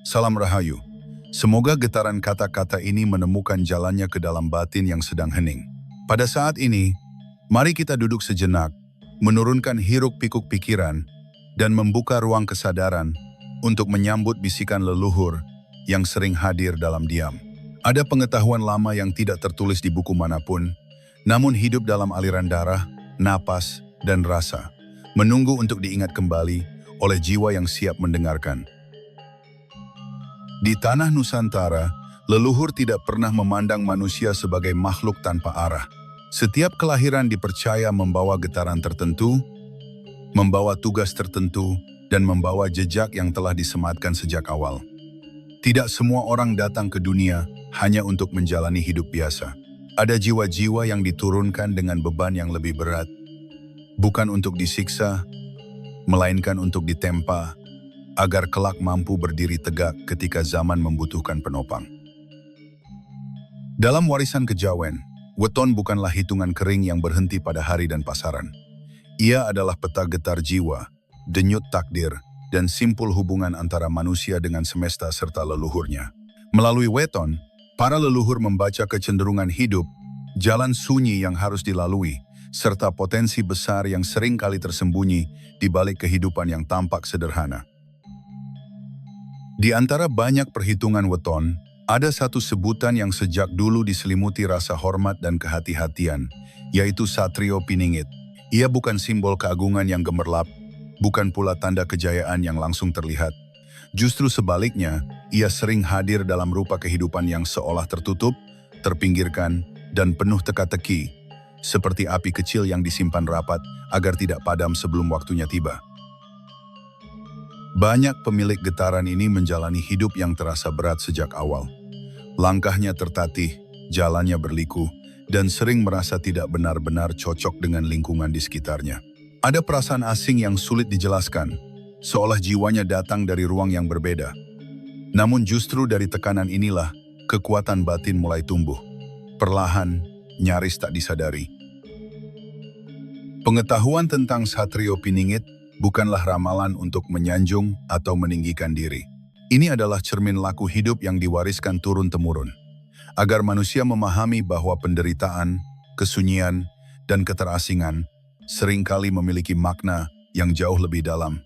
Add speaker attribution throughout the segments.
Speaker 1: Salam Rahayu. Semoga getaran kata-kata ini menemukan jalannya ke dalam batin yang sedang hening. Pada saat ini, mari kita duduk sejenak, menurunkan hiruk-pikuk pikiran, dan membuka ruang kesadaran untuk menyambut bisikan leluhur yang sering hadir dalam diam. Ada pengetahuan lama yang tidak tertulis di buku manapun, namun hidup dalam aliran darah, napas, dan rasa, menunggu untuk diingat kembali oleh jiwa yang siap mendengarkan. Di tanah Nusantara, leluhur tidak pernah memandang manusia sebagai makhluk tanpa arah. Setiap kelahiran dipercaya membawa getaran tertentu, membawa tugas tertentu, dan membawa jejak yang telah disematkan sejak awal. Tidak semua orang datang ke dunia hanya untuk menjalani hidup biasa. Ada jiwa-jiwa yang diturunkan dengan beban yang lebih berat, bukan untuk disiksa, melainkan untuk ditempa, agar kelak mampu berdiri tegak ketika zaman membutuhkan penopang. Dalam warisan kejawen, weton bukanlah hitungan kering yang berhenti pada hari dan pasaran. Ia adalah peta getar jiwa, denyut takdir, dan simpul hubungan antara manusia dengan semesta serta leluhurnya. Melalui weton, para leluhur membaca kecenderungan hidup, jalan sunyi yang harus dilalui, serta potensi besar yang sering kali tersembunyi di balik kehidupan yang tampak sederhana. Di antara banyak perhitungan weton, ada satu sebutan yang sejak dulu diselimuti rasa hormat dan kehati-hatian, yaitu Satrio Piningit. Ia bukan simbol keagungan yang gemerlap, bukan pula tanda kejayaan yang langsung terlihat. Justru sebaliknya, ia sering hadir dalam rupa kehidupan yang seolah tertutup, terpinggirkan, dan penuh teka-teki, seperti api kecil yang disimpan rapat agar tidak padam sebelum waktunya tiba. Banyak pemilik getaran ini menjalani hidup yang terasa berat sejak awal. Langkahnya tertatih, jalannya berliku, dan sering merasa tidak benar-benar cocok dengan lingkungan di sekitarnya. Ada perasaan asing yang sulit dijelaskan, seolah jiwanya datang dari ruang yang berbeda. Namun justru dari tekanan inilah, kekuatan batin mulai tumbuh. Perlahan, nyaris tak disadari. Pengetahuan tentang Satrio Piningit bukanlah ramalan untuk menyanjung atau meninggikan diri. Ini adalah cermin laku hidup yang diwariskan turun-temurun, agar manusia memahami bahwa penderitaan, kesunyian, dan keterasingan seringkali memiliki makna yang jauh lebih dalam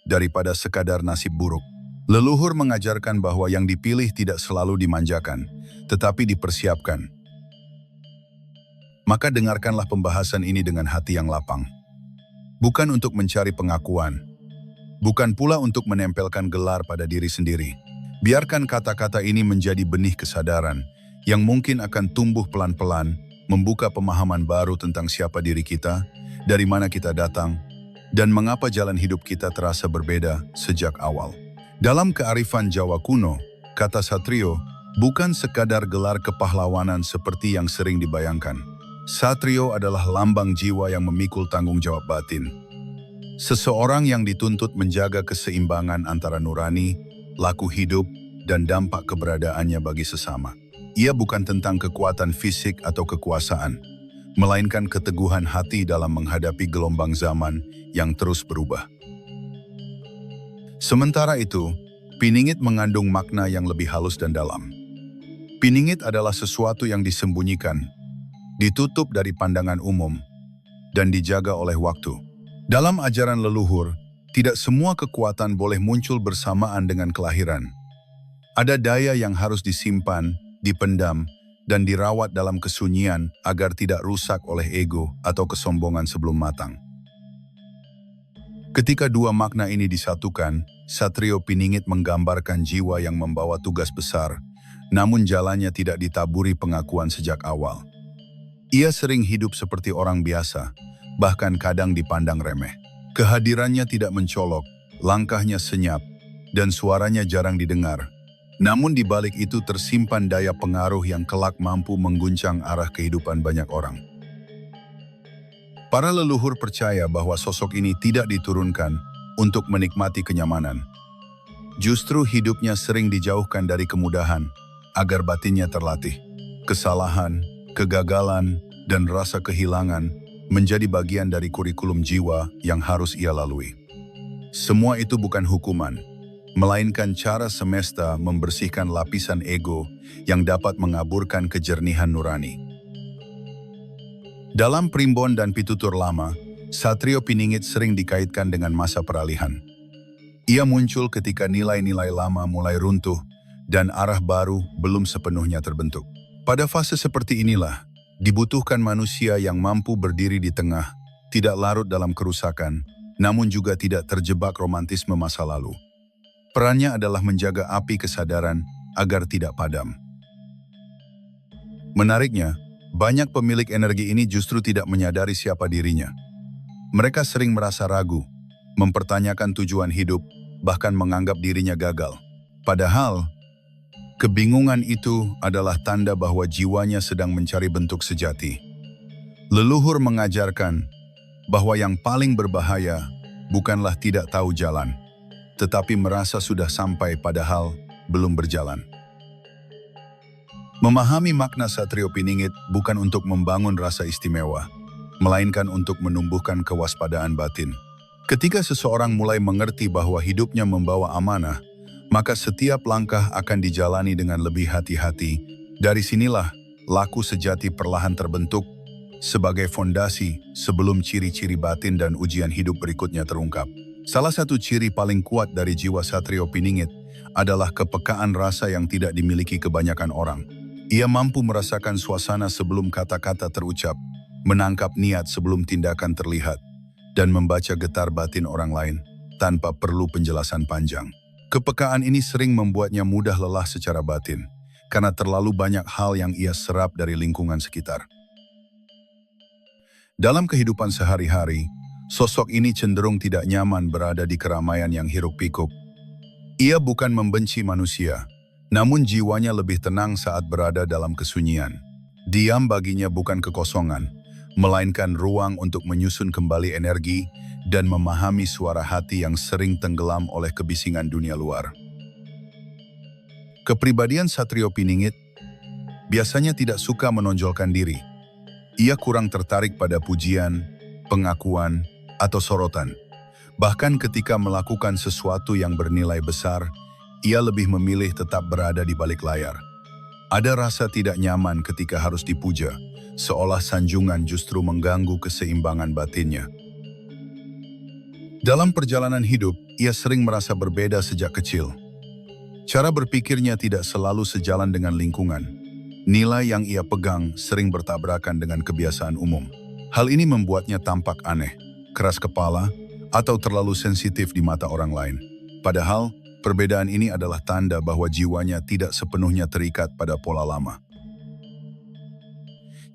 Speaker 1: daripada sekadar nasib buruk. Leluhur mengajarkan bahwa yang dipilih tidak selalu dimanjakan, tetapi dipersiapkan. Maka dengarkanlah pembahasan ini dengan hati yang lapang. Bukan untuk mencari pengakuan, bukan pula untuk menempelkan gelar pada diri sendiri. Biarkan kata-kata ini menjadi benih kesadaran yang mungkin akan tumbuh pelan-pelan, membuka pemahaman baru tentang siapa diri kita, dari mana kita datang, dan mengapa jalan hidup kita terasa berbeda sejak awal. Dalam kearifan Jawa kuno, kata Satrio bukan sekadar gelar kepahlawanan seperti yang sering dibayangkan. Satrio adalah lambang jiwa yang memikul tanggung jawab batin. Seseorang yang dituntut menjaga keseimbangan antara nurani, laku hidup, dan dampak keberadaannya bagi sesama. Ia bukan tentang kekuatan fisik atau kekuasaan, melainkan keteguhan hati dalam menghadapi gelombang zaman yang terus berubah. Sementara itu, Piningit mengandung makna yang lebih halus dan dalam. Piningit adalah sesuatu yang disembunyikan, ditutup dari pandangan umum, dan dijaga oleh waktu. Dalam ajaran leluhur, tidak semua kekuatan boleh muncul bersamaan dengan kelahiran. Ada daya yang harus disimpan, dipendam, dan dirawat dalam kesunyian agar tidak rusak oleh ego atau kesombongan sebelum matang. Ketika dua makna ini disatukan, Satrio Piningit menggambarkan jiwa yang membawa tugas besar, namun jalannya tidak ditaburi pengakuan sejak awal. Ia sering hidup seperti orang biasa, bahkan kadang dipandang remeh. Kehadirannya tidak mencolok, langkahnya senyap, dan suaranya jarang didengar. Namun di balik itu tersimpan daya pengaruh yang kelak mampu mengguncang arah kehidupan banyak orang. Para leluhur percaya bahwa sosok ini tidak diturunkan untuk menikmati kenyamanan. Justru hidupnya sering dijauhkan dari kemudahan, agar batinnya terlatih. Kesalahan, kegagalan, dan rasa kehilangan menjadi bagian dari kurikulum jiwa yang harus ia lalui. Semua itu bukan hukuman, melainkan cara semesta membersihkan lapisan ego yang dapat mengaburkan kejernihan nurani. Dalam Primbon dan Pitutur Lama, Satrio Piningit sering dikaitkan dengan masa peralihan. Ia muncul ketika nilai-nilai lama mulai runtuh dan arah baru belum sepenuhnya terbentuk. Pada fase seperti inilah, dibutuhkan manusia yang mampu berdiri di tengah, tidak larut dalam kerusakan, namun juga tidak terjebak romantisme masa lalu. Perannya adalah menjaga api kesadaran agar tidak padam. Menariknya, banyak pemilik energi ini justru tidak menyadari siapa dirinya. Mereka sering merasa ragu, mempertanyakan tujuan hidup, bahkan menganggap dirinya gagal. Padahal, kebingungan itu adalah tanda bahwa jiwanya sedang mencari bentuk sejati. Leluhur mengajarkan bahwa yang paling berbahaya bukanlah tidak tahu jalan, tetapi merasa sudah sampai padahal belum berjalan. Memahami makna Satrio Piningit bukan untuk membangun rasa istimewa, melainkan untuk menumbuhkan kewaspadaan batin. Ketika seseorang mulai mengerti bahwa hidupnya membawa amanah, maka setiap langkah akan dijalani dengan lebih hati-hati. Dari sinilah laku sejati perlahan terbentuk sebagai fondasi sebelum ciri-ciri batin dan ujian hidup berikutnya terungkap. Salah satu ciri paling kuat dari jiwa Satrio Piningit adalah kepekaan rasa yang tidak dimiliki kebanyakan orang. Ia mampu merasakan suasana sebelum kata-kata terucap, menangkap niat sebelum tindakan terlihat, dan membaca getar batin orang lain tanpa perlu penjelasan panjang. Kepekaan ini sering membuatnya mudah lelah secara batin, karena terlalu banyak hal yang ia serap dari lingkungan sekitar. Dalam kehidupan sehari-hari, sosok ini cenderung tidak nyaman berada di keramaian yang hiruk-pikuk. Ia bukan membenci manusia, namun jiwanya lebih tenang saat berada dalam kesunyian. Diam baginya bukan kekosongan, melainkan ruang untuk menyusun kembali energi dan memahami suara hati yang sering tenggelam oleh kebisingan dunia luar. Kepribadian Satrio Piningit biasanya tidak suka menonjolkan diri. Ia kurang tertarik pada pujian, pengakuan, atau sorotan. Bahkan ketika melakukan sesuatu yang bernilai besar, ia lebih memilih tetap berada di balik layar. Ada rasa tidak nyaman ketika harus dipuja, seolah sanjungan justru mengganggu keseimbangan batinnya. Dalam perjalanan hidup, ia sering merasa berbeda sejak kecil. Cara berpikirnya tidak selalu sejalan dengan lingkungan. Nilai yang ia pegang sering bertabrakan dengan kebiasaan umum. Hal ini membuatnya tampak aneh, keras kepala, atau terlalu sensitif di mata orang lain. Padahal, perbedaan ini adalah tanda bahwa jiwanya tidak sepenuhnya terikat pada pola lama.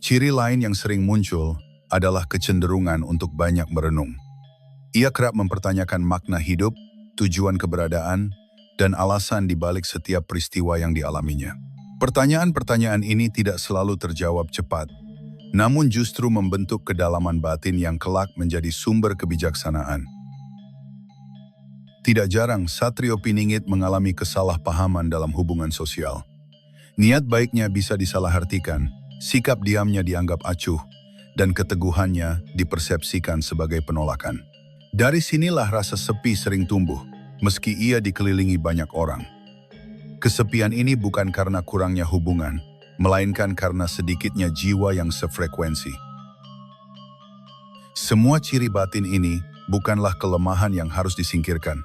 Speaker 1: Ciri lain yang sering muncul adalah kecenderungan untuk banyak merenung. Ia kerap mempertanyakan makna hidup, tujuan keberadaan, dan alasan di balik setiap peristiwa yang dialaminya. Pertanyaan-pertanyaan ini tidak selalu terjawab cepat, namun justru membentuk kedalaman batin yang kelak menjadi sumber kebijaksanaan. Tidak jarang Satrio Piningit mengalami kesalahpahaman dalam hubungan sosial. Niat baiknya bisa disalahartikan, sikap diamnya dianggap acuh, dan keteguhannya dipersepsikan sebagai penolakan. Dari sinilah rasa sepi sering tumbuh, meski ia dikelilingi banyak orang. Kesepian ini bukan karena kurangnya hubungan, melainkan karena sedikitnya jiwa yang sefrekuensi. Semua ciri batin ini bukanlah kelemahan yang harus disingkirkan.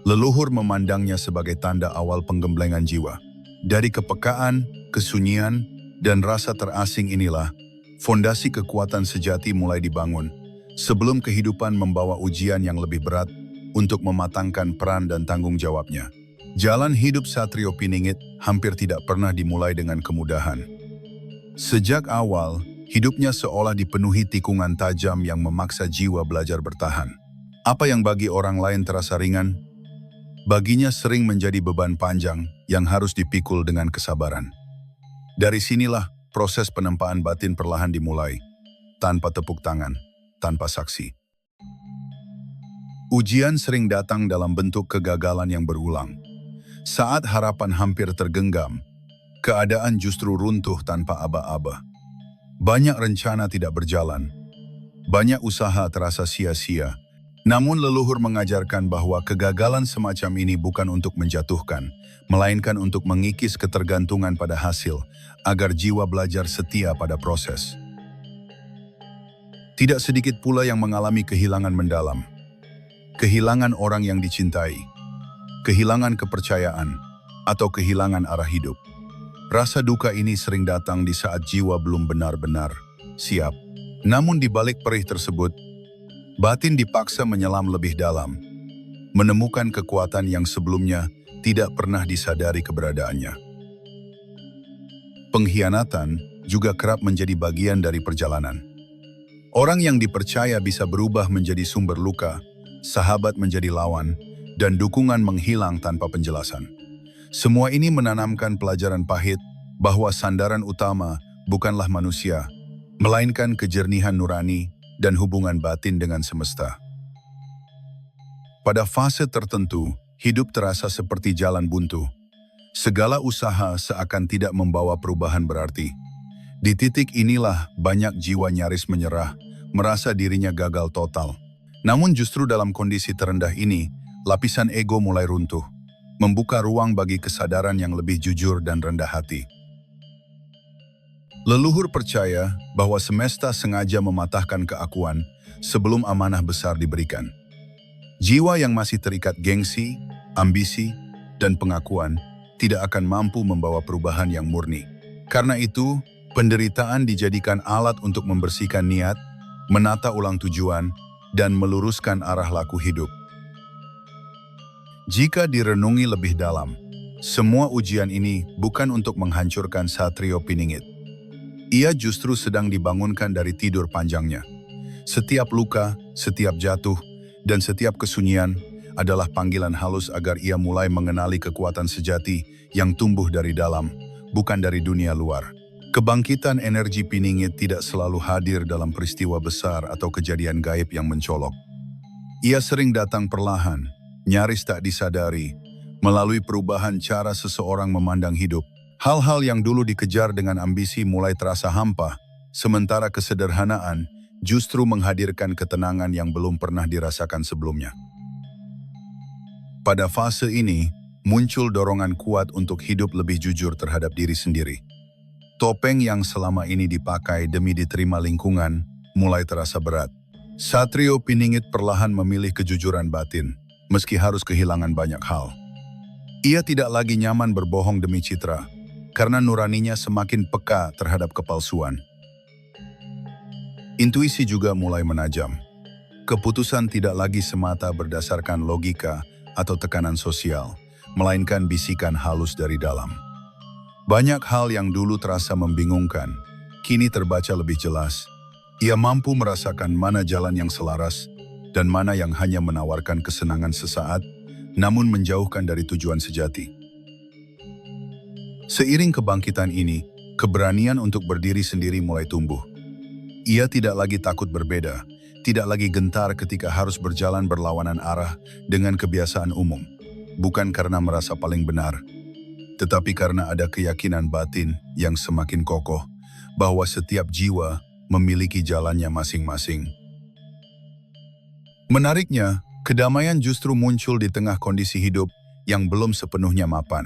Speaker 1: Leluhur memandangnya sebagai tanda awal penggemblengan jiwa. Dari kepekaan, kesunyian, dan rasa terasing inilah, fondasi kekuatan sejati mulai dibangun, sebelum kehidupan membawa ujian yang lebih berat untuk mematangkan peran dan tanggung jawabnya. Jalan hidup Satrio Piningit hampir tidak pernah dimulai dengan kemudahan. Sejak awal, hidupnya seolah dipenuhi tikungan tajam yang memaksa jiwa belajar bertahan. Apa yang bagi orang lain terasa ringan, baginya sering menjadi beban panjang yang harus dipikul dengan kesabaran. Dari sinilah proses penempaan batin perlahan dimulai, tanpa tepuk tangan, tanpa saksi. Ujian sering datang dalam bentuk kegagalan yang berulang. Saat harapan hampir tergenggam, keadaan justru runtuh tanpa aba-aba. Banyak rencana tidak berjalan, banyak usaha terasa sia-sia, Namun leluhur mengajarkan bahwa kegagalan semacam ini bukan untuk menjatuhkan, melainkan untuk mengikis ketergantungan pada hasil, agar jiwa belajar setia pada proses. Tidak sedikit pula yang mengalami kehilangan mendalam. Kehilangan orang yang dicintai, kehilangan kepercayaan, atau kehilangan arah hidup. Rasa duka ini sering datang di saat jiwa belum benar-benar siap. Namun di balik perih tersebut, batin dipaksa menyelam lebih dalam, menemukan kekuatan yang sebelumnya tidak pernah disadari keberadaannya. Pengkhianatan juga kerap menjadi bagian dari perjalanan. Orang yang dipercaya bisa berubah menjadi sumber luka, sahabat menjadi lawan, dan dukungan menghilang tanpa penjelasan. Semua ini menanamkan pelajaran pahit bahwa sandaran utama bukanlah manusia, melainkan kejernihan nurani dan hubungan batin dengan semesta. Pada fase tertentu, hidup terasa seperti jalan buntu. Segala usaha seakan tidak membawa perubahan berarti. Di titik inilah banyak jiwa nyaris menyerah, merasa dirinya gagal total. Namun justru dalam kondisi terendah ini, lapisan ego mulai runtuh, membuka ruang bagi kesadaran yang lebih jujur dan rendah hati. Leluhur percaya bahwa semesta sengaja mematahkan keakuan sebelum amanah besar diberikan. Jiwa yang masih terikat gengsi, ambisi, dan pengakuan tidak akan mampu membawa perubahan yang murni. Karena itu, penderitaan dijadikan alat untuk membersihkan niat, menata ulang tujuan, dan meluruskan arah laku hidup. Jika direnungi lebih dalam, semua ujian ini bukan untuk menghancurkan Satrio Piningit. Ia justru sedang dibangunkan dari tidur panjangnya. Setiap luka, setiap jatuh, dan setiap kesunyian adalah panggilan halus agar ia mulai mengenali kekuatan sejati yang tumbuh dari dalam, bukan dari dunia luar. Kebangkitan energi Piningit tidak selalu hadir dalam peristiwa besar atau kejadian gaib yang mencolok. Ia sering datang perlahan, nyaris tak disadari, melalui perubahan cara seseorang memandang hidup. Hal-hal yang dulu dikejar dengan ambisi mulai terasa hampa, sementara kesederhanaan justru menghadirkan ketenangan yang belum pernah dirasakan sebelumnya. Pada fase ini, muncul dorongan kuat untuk hidup lebih jujur terhadap diri sendiri. Topeng yang selama ini dipakai demi diterima lingkungan mulai terasa berat. Satrio Piningit perlahan memilih kejujuran batin, meski harus kehilangan banyak hal. Ia tidak lagi nyaman berbohong demi citra, karena nuraninya semakin peka terhadap kepalsuan. Intuisi juga mulai menajam. Keputusan tidak lagi semata berdasarkan logika atau tekanan sosial, melainkan bisikan halus dari dalam. Banyak hal yang dulu terasa membingungkan, kini terbaca lebih jelas. Ia mampu merasakan mana jalan yang selaras dan mana yang hanya menawarkan kesenangan sesaat, namun menjauhkan dari tujuan sejati. Seiring kebangkitan ini, keberanian untuk berdiri sendiri mulai tumbuh. Ia tidak lagi takut berbeda, tidak lagi gentar ketika harus berjalan berlawanan arah dengan kebiasaan umum. Bukan karena merasa paling benar, tetapi karena ada keyakinan batin yang semakin kokoh bahwa setiap jiwa memiliki jalannya masing-masing. Menariknya, kedamaian justru muncul di tengah kondisi hidup yang belum sepenuhnya mapan.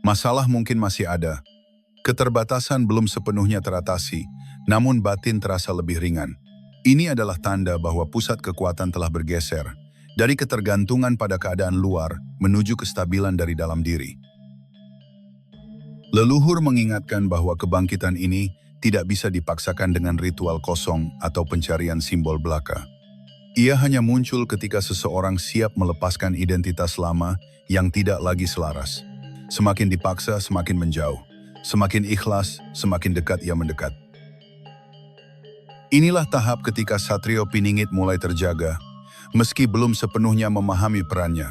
Speaker 1: Masalah mungkin masih ada, keterbatasan belum sepenuhnya teratasi, namun batin terasa lebih ringan. Ini adalah tanda bahwa pusat kekuatan telah bergeser dari ketergantungan pada keadaan luar menuju kestabilan dari dalam diri. Leluhur mengingatkan bahwa kebangkitan ini tidak bisa dipaksakan dengan ritual kosong atau pencarian simbol belaka. Ia hanya muncul ketika seseorang siap melepaskan identitas lama yang tidak lagi selaras. Semakin dipaksa, semakin menjauh. Semakin ikhlas, semakin dekat ia mendekat. Inilah tahap ketika Satrio Piningit mulai terjaga, meski belum sepenuhnya memahami perannya.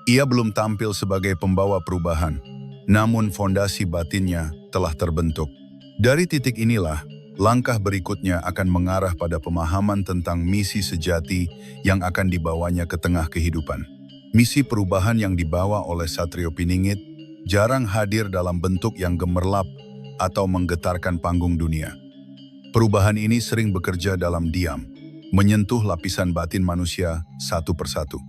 Speaker 1: Ia belum tampil sebagai pembawa perubahan, namun fondasi batinnya telah terbentuk. Dari titik inilah, langkah berikutnya akan mengarah pada pemahaman tentang misi sejati yang akan dibawanya ke tengah kehidupan. Misi perubahan yang dibawa oleh Satrio Piningit jarang hadir dalam bentuk yang gemerlap atau menggetarkan panggung dunia. Perubahan ini sering bekerja dalam diam, menyentuh lapisan batin manusia satu persatu.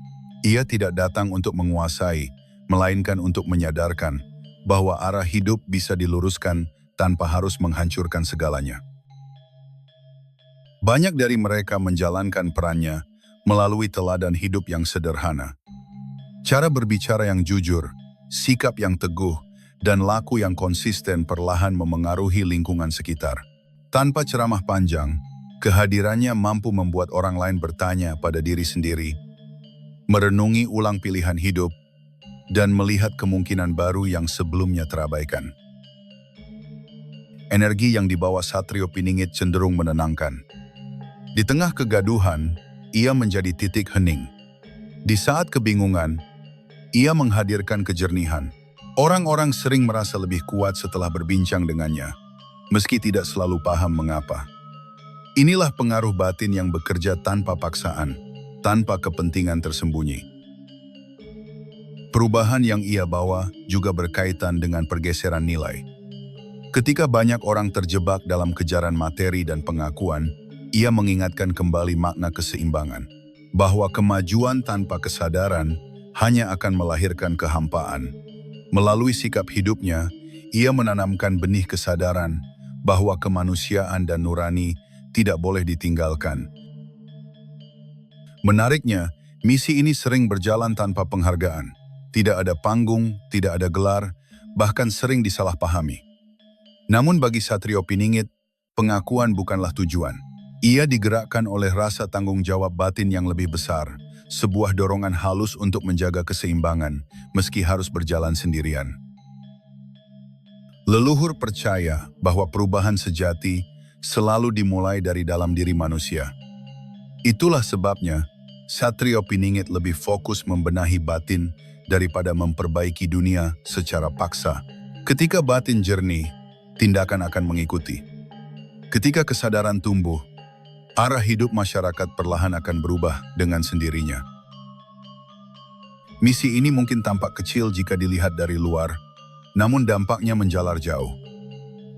Speaker 1: Ia tidak datang untuk menguasai, melainkan untuk menyadarkan bahwa arah hidup bisa diluruskan tanpa harus menghancurkan segalanya. Banyak dari mereka menjalankan perannya melalui teladan hidup yang sederhana. Cara berbicara yang jujur, sikap yang teguh, dan laku yang konsisten perlahan memengaruhi lingkungan sekitar. Tanpa ceramah panjang, kehadirannya mampu membuat orang lain bertanya pada diri sendiri, merenungi ulang pilihan hidup, dan melihat kemungkinan baru yang sebelumnya terabaikan. Energi yang dibawa Satrio Piningit cenderung menenangkan. Di tengah kegaduhan, ia menjadi titik hening. Di saat kebingungan, ia menghadirkan kejernihan. Orang-orang sering merasa lebih kuat setelah berbincang dengannya, meski tidak selalu paham mengapa. Inilah pengaruh batin yang bekerja tanpa paksaan, tanpa kepentingan tersembunyi. Perubahan yang ia bawa juga berkaitan dengan pergeseran nilai. Ketika banyak orang terjebak dalam kejaran materi dan pengakuan, ia mengingatkan kembali makna keseimbangan, bahwa kemajuan tanpa kesadaran hanya akan melahirkan kehampaan. Melalui sikap hidupnya, ia menanamkan benih kesadaran bahwa kemanusiaan dan nurani tidak boleh ditinggalkan. Menariknya, misi ini sering berjalan tanpa penghargaan. Tidak ada panggung, tidak ada gelar, bahkan sering disalahpahami. Namun bagi Satrio Piningit, pengakuan bukanlah tujuan. Ia digerakkan oleh rasa tanggung jawab batin yang lebih besar, sebuah dorongan halus untuk menjaga keseimbangan, meski harus berjalan sendirian. Leluhur percaya bahwa perubahan sejati selalu dimulai dari dalam diri manusia. Itulah sebabnya, Satrio Piningit lebih fokus membenahi batin daripada memperbaiki dunia secara paksa. Ketika batin jernih, tindakan akan mengikuti. Ketika kesadaran tumbuh, arah hidup masyarakat perlahan akan berubah dengan sendirinya. Misi ini mungkin tampak kecil jika dilihat dari luar, namun dampaknya menjalar jauh.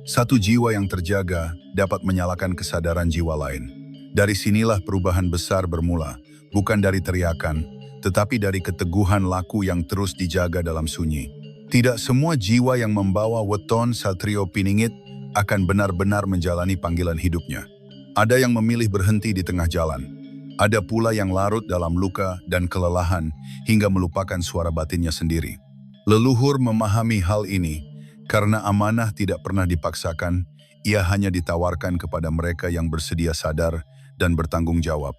Speaker 1: Satu jiwa yang terjaga dapat menyalakan kesadaran jiwa lain. Dari sinilah perubahan besar bermula, bukan dari teriakan, tetapi dari keteguhan laku yang terus dijaga dalam sunyi. Tidak semua jiwa yang membawa weton Satrio Piningit akan benar-benar menjalani panggilan hidupnya. Ada yang memilih berhenti di tengah jalan. Ada pula yang larut dalam luka dan kelelahan hingga melupakan suara batinnya sendiri. Leluhur memahami hal ini karena amanah tidak pernah dipaksakan, ia hanya ditawarkan kepada mereka yang bersedia sadar dan bertanggung jawab.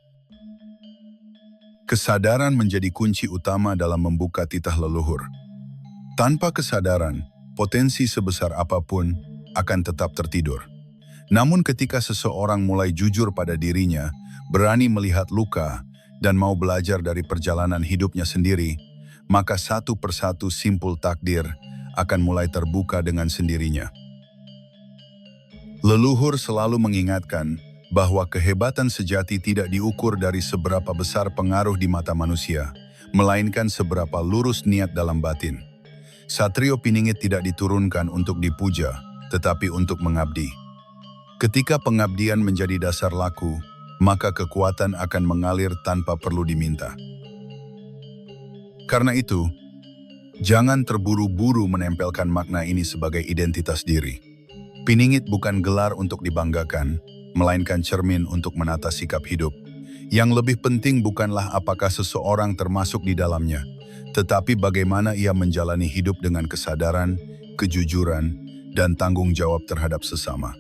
Speaker 1: Kesadaran menjadi kunci utama dalam membuka titah leluhur. Tanpa kesadaran, potensi sebesar apapun akan tetap tertidur. Namun ketika seseorang mulai jujur pada dirinya, berani melihat luka, dan mau belajar dari perjalanan hidupnya sendiri, maka satu persatu simpul takdir akan mulai terbuka dengan sendirinya. Leluhur selalu mengingatkan bahwa kehebatan sejati tidak diukur dari seberapa besar pengaruh di mata manusia, melainkan seberapa lurus niat dalam batin. Satrio Piningit tidak diturunkan untuk dipuja, tetapi untuk mengabdi. Ketika pengabdian menjadi dasar laku, maka kekuatan akan mengalir tanpa perlu diminta. Karena itu, jangan terburu-buru menempelkan makna ini sebagai identitas diri. Piningit bukan gelar untuk dibanggakan, melainkan cermin untuk menata sikap hidup. Yang lebih penting bukanlah apakah seseorang termasuk di dalamnya, tetapi bagaimana ia menjalani hidup dengan kesadaran, kejujuran, dan tanggung jawab terhadap sesama.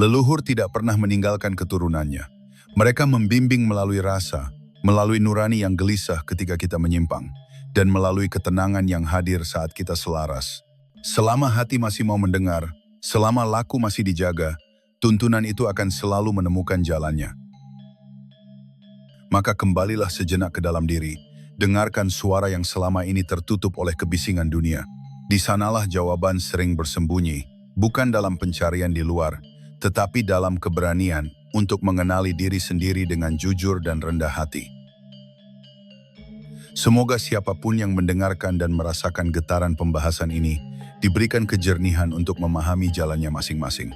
Speaker 1: Leluhur tidak pernah meninggalkan keturunannya. Mereka membimbing melalui rasa, melalui nurani yang gelisah ketika kita menyimpang, dan melalui ketenangan yang hadir saat kita selaras. Selama hati masih mau mendengar, selama laku masih dijaga, tuntunan itu akan selalu menemukan jalannya. Maka kembalilah sejenak ke dalam diri, dengarkan suara yang selama ini tertutup oleh kebisingan dunia. Di sanalah jawaban sering bersembunyi, bukan dalam pencarian di luar, tetapi dalam keberanian untuk mengenali diri sendiri dengan jujur dan rendah hati. Semoga siapapun yang mendengarkan dan merasakan getaran pembahasan ini, diberikan kejernihan untuk memahami jalannya masing-masing.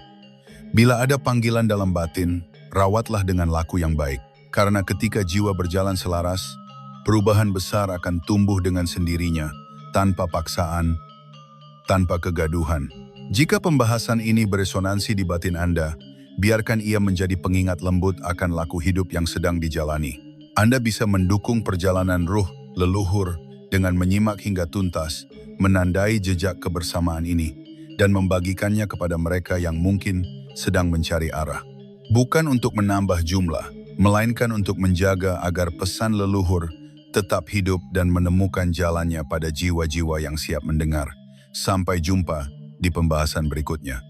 Speaker 1: Bila ada panggilan dalam batin, rawatlah dengan laku yang baik. Karena ketika jiwa berjalan selaras, perubahan besar akan tumbuh dengan sendirinya, tanpa paksaan, tanpa kegaduhan. Jika pembahasan ini beresonansi di batin Anda, biarkan ia menjadi pengingat lembut akan laku hidup yang sedang dijalani. Anda bisa mendukung perjalanan ruh leluhur dengan menyimak hingga tuntas, menandai jejak kebersamaan ini, dan membagikannya kepada mereka yang mungkin sedang mencari arah. Bukan untuk menambah jumlah, melainkan untuk menjaga agar pesan leluhur tetap hidup dan menemukan jalannya pada jiwa-jiwa yang siap mendengar. Sampai jumpa di pembahasan berikutnya.